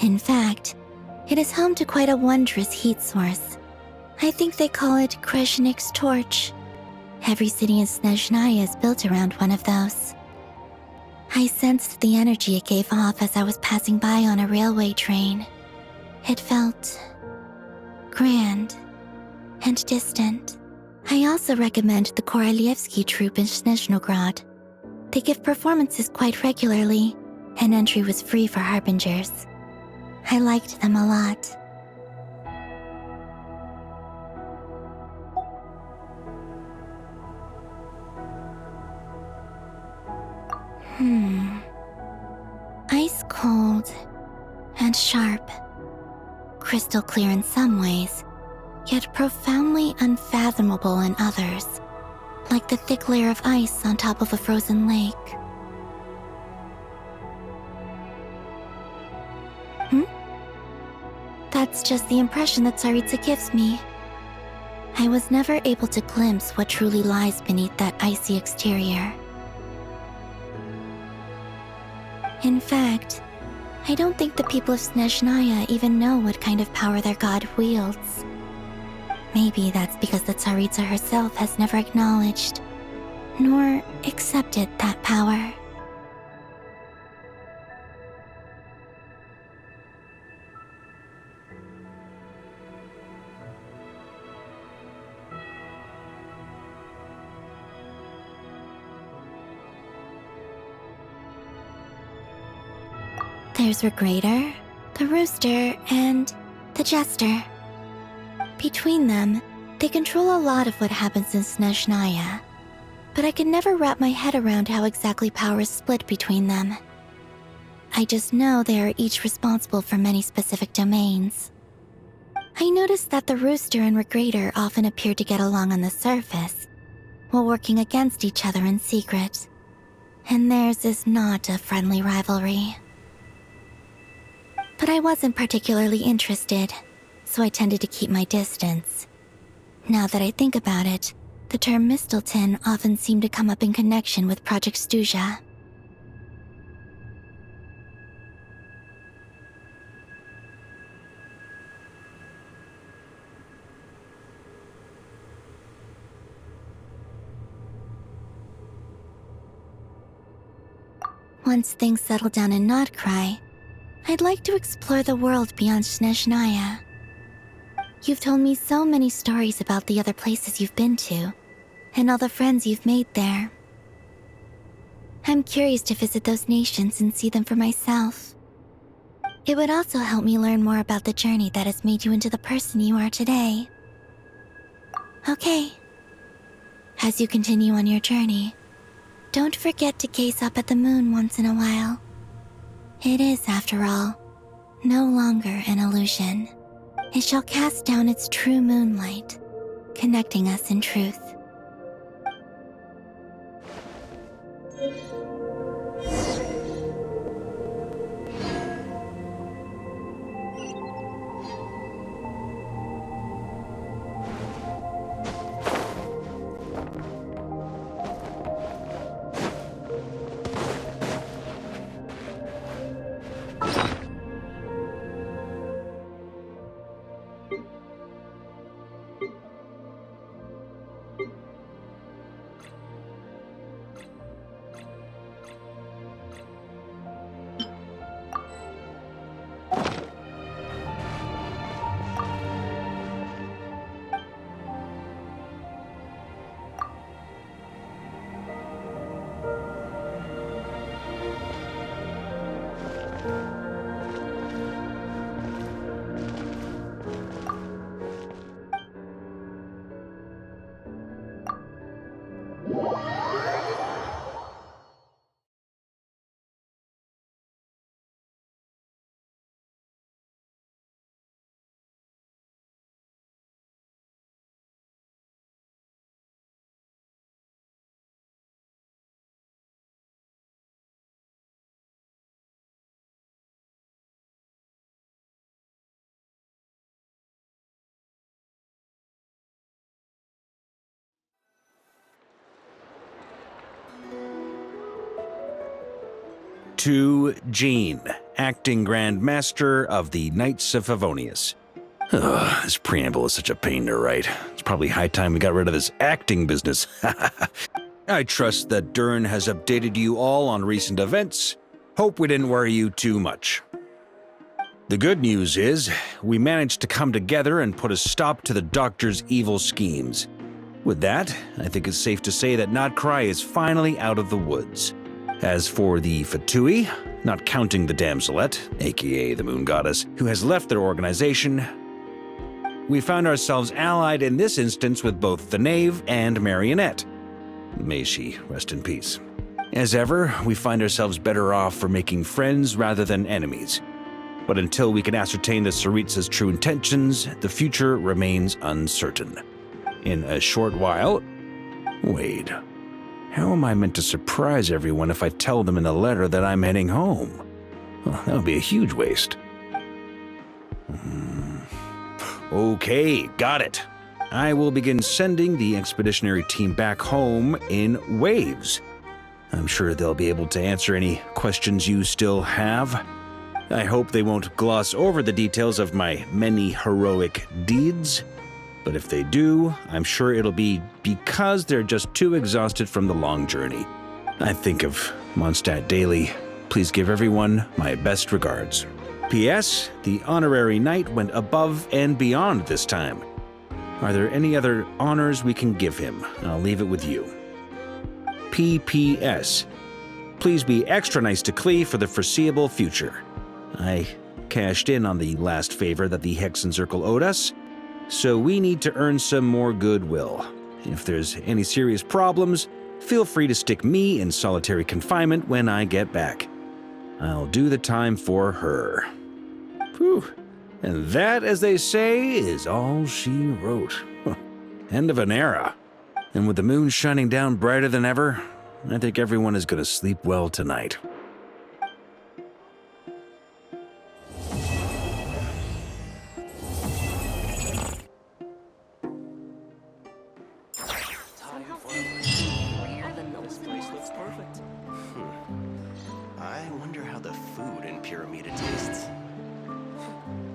In fact, it is home to quite a wondrous heat source. I think they call it Kreshnik's torch. Every city in Snezhnaya is built around one of those. I sensed the energy it gave off as I was passing by on a railway train. It felt grand and distant. I also recommend the Korolievsky troupe in Snezhnograd. They give performances quite regularly, and entry was free for harbingers. I liked them a lot. Ice cold and sharp. Crystal clear in some ways, yet profoundly unfathomable in others, like the thick layer of ice on top of a frozen lake. That's just the impression that Tsaritsa gives me. I was never able to glimpse what truly lies beneath that icy exterior. In fact, I don't think the people of Snezhnaya even know what kind of power their god wields. Maybe that's because the Tsaritsa herself has never acknowledged, nor accepted that power. There's Regrator, the Rooster, and the Jester. Between them, they control a lot of what happens in Snezhnaya, but I can never wrap my head around how exactly power is split between them. I just know they are each responsible for many specific domains. I noticed that the Rooster and Regrator often appear to get along on the surface, while working against each other in secret, and theirs is not a friendly rivalry. But I wasn't particularly interested, so I tended to keep my distance. Now that I think about it, the term Mistelton often seemed to come up in connection with Project Stuja. Once things settle down in Notcry, I'd like to explore the world beyond Snezhnaya. You've told me so many stories about the other places you've been to, and all the friends you've made there. I'm curious to visit those nations and see them for myself. It would also help me learn more about the journey that has made you into the person you are today. Okay. As you continue on your journey, don't forget to gaze up at the moon once in a while. It is, after all, no longer an illusion. It shall cast down its true moonlight, connecting us in truth. To Jean, acting Grand Master of the Knights of Favonius. Ugh, this preamble is such a pain to write. It's probably high time we got rid of this acting business. I trust that Dern has updated you all on recent events. Hope we didn't worry you too much. The good news is, we managed to come together and put a stop to the Doctor's evil schemes. With that, I think it's safe to say that Notcry is finally out of the woods. As for the Fatui, not counting the Damselette, aka the Moon Goddess, who has left their organization, we found ourselves allied in this instance with both the Knave and Marionette. May she rest in peace. As ever, we find ourselves better off for making friends rather than enemies. But until we can ascertain the Tsaritsa's true intentions, the future remains uncertain. In a short while... Wait. How am I meant to surprise everyone if I tell them in the letter that I'm heading home? Well, that would be a huge waste. Okay, got it. I will begin sending the expeditionary team back home in waves. I'm sure they'll be able to answer any questions you still have. I hope they won't gloss over the details of my many heroic deeds. But if they do, I'm sure it'll be because they're just too exhausted from the long journey. I think of Mondstadt daily. Please give everyone my best regards. P.S. The honorary knight went above and beyond this time. Are there any other honors we can give him? I'll leave it with you. P.P.S. Please be extra nice to Klee for the foreseeable future. I cashed in on the last favor that the Hexen Circle owed us, so we need to earn some more goodwill. If there's any serious problems, feel free to stick me in solitary confinement when I get back. I'll do the time for her. Whew. And that, as they say, is all she wrote. End of an era. And with the moon shining down brighter than ever, I think everyone is going to sleep well tonight. I wonder how the food in Pyramida tastes.